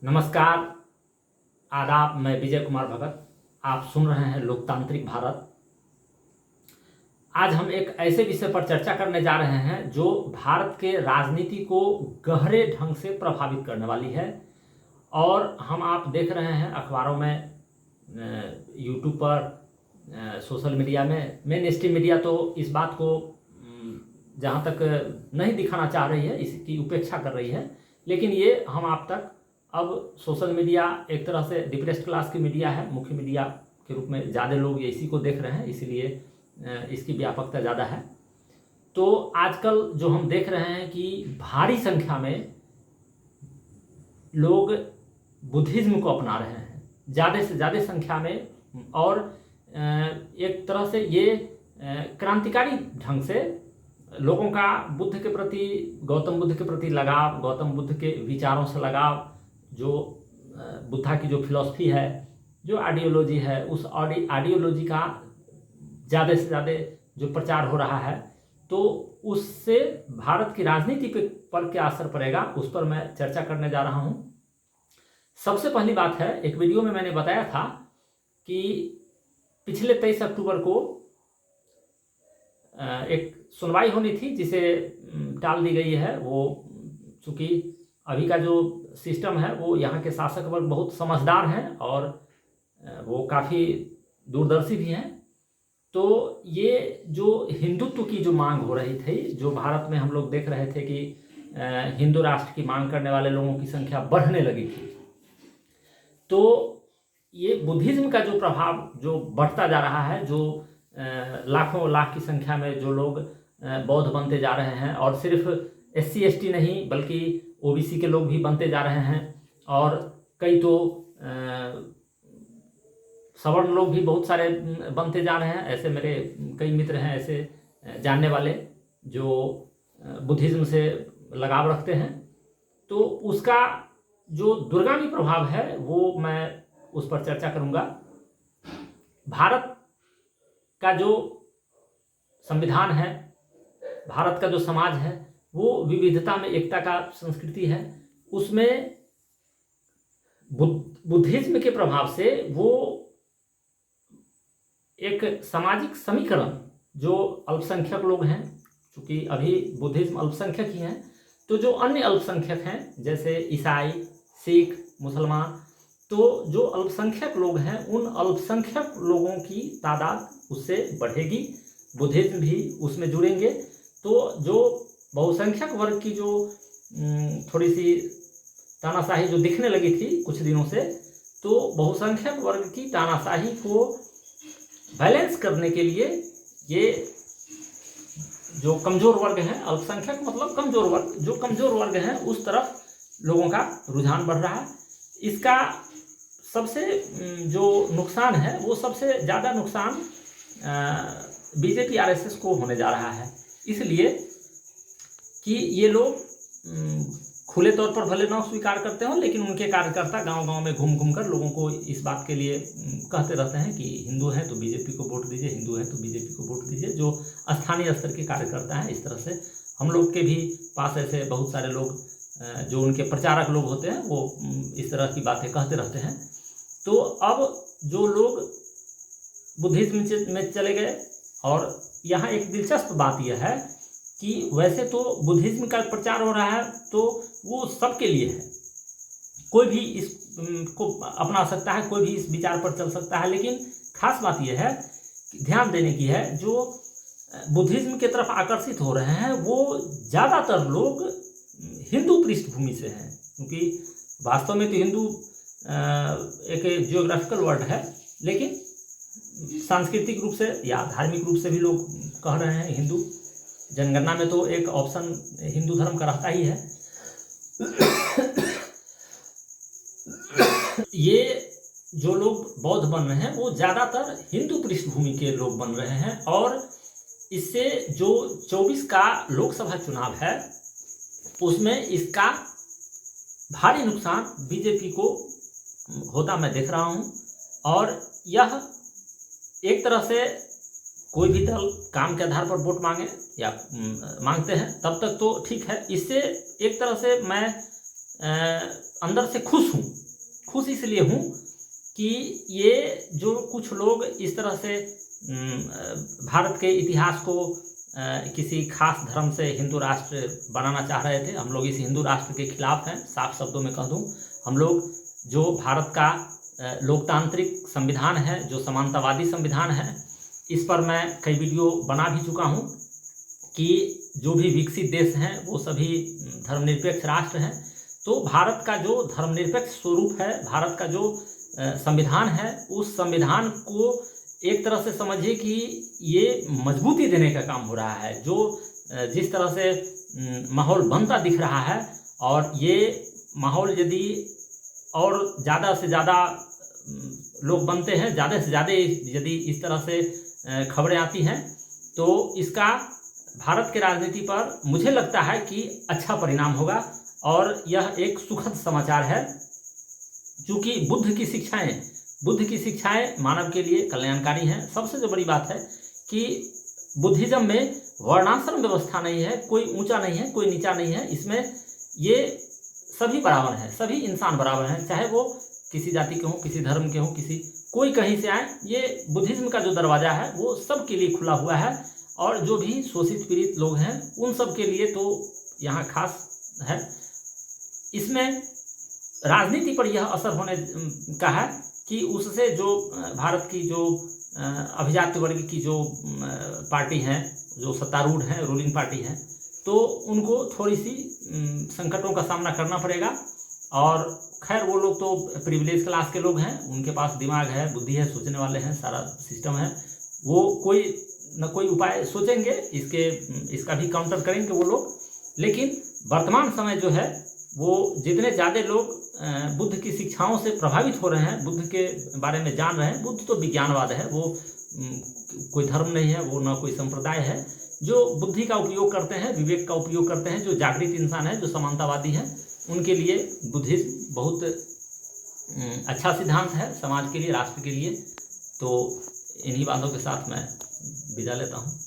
नमस्कार, आदाब। मैं विजय कुमार भगत। आप सुन रहे हैं लोकतांत्रिक भारत। आज हम एक ऐसे विषय पर चर्चा करने जा रहे हैं जो भारत के राजनीति को गहरे ढंग से प्रभावित करने वाली है। और आप देख रहे हैं अखबारों में, यूट्यूब पर, सोशल मीडिया में। मेन स्ट्रीम मीडिया तो इस बात को जहाँ तक नहीं दिखाना चाह रही है, इसकी उपेक्षा कर रही है, लेकिन ये हम आप तक अब सोशल मीडिया एक तरह से डिप्रेस्ड क्लास की मीडिया है। मुख्य मीडिया के रूप में ज़्यादा लोग इसी को देख रहे हैं, इसलिए इसकी व्यापकता ज़्यादा है। तो आजकल जो हम देख रहे हैं कि भारी संख्या में लोग बुद्धिज़्म को अपना रहे हैं, ज़्यादा से ज़्यादा संख्या में। और एक तरह से ये क्रांतिकारी ढंग से लोगों का बुद्ध के प्रति, गौतम बुद्ध के प्रति लगाव, गौतम बुद्ध के विचारों से लगाव, जो बुद्धा की जो फिलॉसफी है, जो आइडियोलॉजी है, उस आइडियोलॉजी का ज़्यादा से ज़्यादा जो प्रचार हो रहा है, तो उससे भारत की राजनीति पर क्या असर पड़ेगा, उस पर मैं चर्चा करने जा रहा हूँ। सबसे पहली बात है, एक वीडियो में मैंने बताया था कि पिछले 23 अक्टूबर को एक सुनवाई होनी थी, जिसे टाल दी गई है। वो चूँकि अभी का जो सिस्टम है, वो यहाँ के शासक वर्ग बहुत समझदार हैं और वो काफ़ी दूरदर्शी भी हैं। तो ये जो हिंदुत्व की जो मांग हो रही थी, जो भारत में हम लोग देख रहे थे कि हिंदू राष्ट्र की मांग करने वाले लोगों की संख्या बढ़ने लगी थी, तो ये बुद्धिज़्म का जो प्रभाव जो बढ़ता जा रहा है, जो लाखों लाख की संख्या में जो लोग बौद्ध बनते जा रहे हैं, और सिर्फ SC ST नहीं बल्कि OBC के लोग भी बनते जा रहे हैं, और कई तो सवर्ण लोग भी बहुत सारे बनते जा रहे हैं। ऐसे मेरे कई मित्र हैं ऐसे जानने वाले जो बुद्धिज़्म से लगाव रखते हैं। तो उसका जो दूरगामी प्रभाव है वो मैं उस पर चर्चा करूँगा। भारत का जो संविधान है, भारत का जो समाज है, वो विविधता में एकता का संस्कृति है। उसमें बुद्धिज़्म के प्रभाव से वो एक सामाजिक समीकरण, जो अल्पसंख्यक लोग हैं, क्योंकि अभी बुद्धिज़्म अल्पसंख्यक ही हैं, तो जो अन्य अल्पसंख्यक हैं जैसे ईसाई, सिख, मुसलमान, तो जो अल्पसंख्यक लोग हैं, उन अल्पसंख्यक लोगों की तादाद उससे बढ़ेगी, बुद्धिज़्म भी उसमें जुड़ेंगे। तो जो बहुसंख्यक वर्ग की जो थोड़ी सी तानाशाही जो दिखने लगी थी कुछ दिनों से, तो बहुसंख्यक वर्ग की तानाशाही को बैलेंस करने के लिए ये जो कमज़ोर वर्ग हैं, अल्पसंख्यक मतलब कमज़ोर वर्ग, जो कमज़ोर वर्ग हैं उस तरफ लोगों का रुझान बढ़ रहा है। इसका सबसे जो नुकसान है, वो सबसे ज़्यादा नुकसान BJP RSS को होने जा रहा है, इसलिए कि ये लोग खुले तौर पर भले ना स्वीकार करते हो, लेकिन उनके कार्यकर्ता गांव-गांव में घूम कर लोगों को इस बात के लिए कहते रहते हैं कि हिंदू हैं तो BJP को वोट दीजिए, हिंदू हैं तो BJP को वोट दीजिए। जो स्थानीय स्तर के कार्यकर्ता हैं, इस तरह से हम लोग के भी पास ऐसे बहुत सारे लोग जो उनके प्रचारक लोग होते हैं, वो इस तरह की बातें कहते रहते हैं। तो अब जो लोग बुद्धिज़्म में चले गए, और यहाँ एक दिलचस्प बात यह है कि वैसे तो बुद्धिज़्म का प्रचार हो रहा है तो वो सबके लिए है, कोई भी इसको अपना सकता है, कोई भी इस विचार पर चल सकता है। लेकिन खास बात यह है कि ध्यान देने की है, जो बुद्धिज़्म की तरफ आकर्षित हो रहे हैं वो ज़्यादातर लोग हिंदू पृष्ठभूमि से हैं, क्योंकि वास्तव में तो हिंदू एक जियोग्राफिकल वर्ड है, लेकिन सांस्कृतिक रूप से या धार्मिक रूप से भी लोग कह रहे हैं हिंदू। जनगणना में तो एक ऑप्शन हिंदू धर्म का रहता ही है। ये जो लोग बौद्ध बन रहे हैं वो ज़्यादातर हिंदू पृष्ठभूमि के लोग बन रहे हैं, और इससे जो 24 का लोकसभा चुनाव है उसमें इसका भारी नुकसान BJP को होता मैं देख रहा हूँ। और यह एक तरह से कोई भी दल काम के आधार पर वोट मांगे या मांगते हैं तब तक तो ठीक है। इससे एक तरह से मैं अंदर से खुश हूँ। खुश इसलिए हूँ कि ये जो कुछ लोग इस तरह से भारत के इतिहास को किसी खास धर्म से हिंदू राष्ट्र बनाना चाह रहे थे, हम लोग इस हिंदू राष्ट्र के खिलाफ हैं। साफ शब्दों में कह दूँ, हम लोग जो भारत का लोकतांत्रिक संविधान है, जो समानतावादी संविधान है, इस पर मैं कई वीडियो बना भी चुका हूँ कि जो भी विकसित देश हैं वो सभी धर्मनिरपेक्ष राष्ट्र हैं। तो भारत का जो धर्मनिरपेक्ष स्वरूप है, भारत का जो संविधान है, उस संविधान को एक तरह से समझिए कि ये मजबूती देने का काम हो रहा है। जो जिस तरह से माहौल बनता दिख रहा है, और ये माहौल यदि और ज़्यादा से ज़्यादा लोग बनते हैं, ज़्यादा से ज़्यादा यदि इस तरह से खबरें आती हैं, तो इसका भारत के राजनीति पर मुझे लगता है कि अच्छा परिणाम होगा। और यह एक सुखद समाचार है, क्योंकि बुद्ध की शिक्षाएं मानव के लिए कल्याणकारी हैं। सबसे जो बड़ी बात है कि बुद्धिज्म में वर्णाश्रम व्यवस्था नहीं है, कोई ऊंचा नहीं है, कोई नीचा नहीं है। इसमें ये सभी बराबर हैं, सभी इंसान बराबर हैं, चाहे वो किसी जाति के हों, किसी धर्म के हों, कोई कहीं से आए। ये बुद्धिज्म का जो दरवाज़ा है वो सबके लिए खुला हुआ है, और जो भी शोषित पीड़ित लोग हैं उन सब के लिए तो यहाँ खास है। इसमें राजनीति पर यह असर होने का है कि उससे जो भारत की जो अभिजात वर्ग की जो पार्टी हैं, जो सत्तारूढ़ हैं, रूलिंग पार्टी है, तो उनको थोड़ी सी संकटों का सामना करना पड़ेगा। और खैर वो लोग तो प्रिविलेज क्लास के लोग हैं, उनके पास दिमाग है, बुद्धि है, सोचने वाले हैं, सारा सिस्टम है, वो कोई न कोई उपाय सोचेंगे, इसका भी काउंटर करेंगे वो लोग। लेकिन वर्तमान समय जो है वो जितने ज़्यादा लोग बुद्ध की शिक्षाओं से प्रभावित हो रहे हैं, बुद्ध के बारे में जान रहे हैं, बुद्ध तो विज्ञानवाद है, वो कोई धर्म नहीं है, वो ना कोई संप्रदाय है, जो बुद्धि का उपयोग करते हैं, विवेक का उपयोग करते हैं, जो जागृत इंसान है, जो समानतावादी है, उनके लिए बुद्धिज्म बहुत अच्छा सिद्धांत है समाज के लिए, राष्ट्र के लिए। तो इन्हीं बातों के साथ मैं विदा लेता हूँ।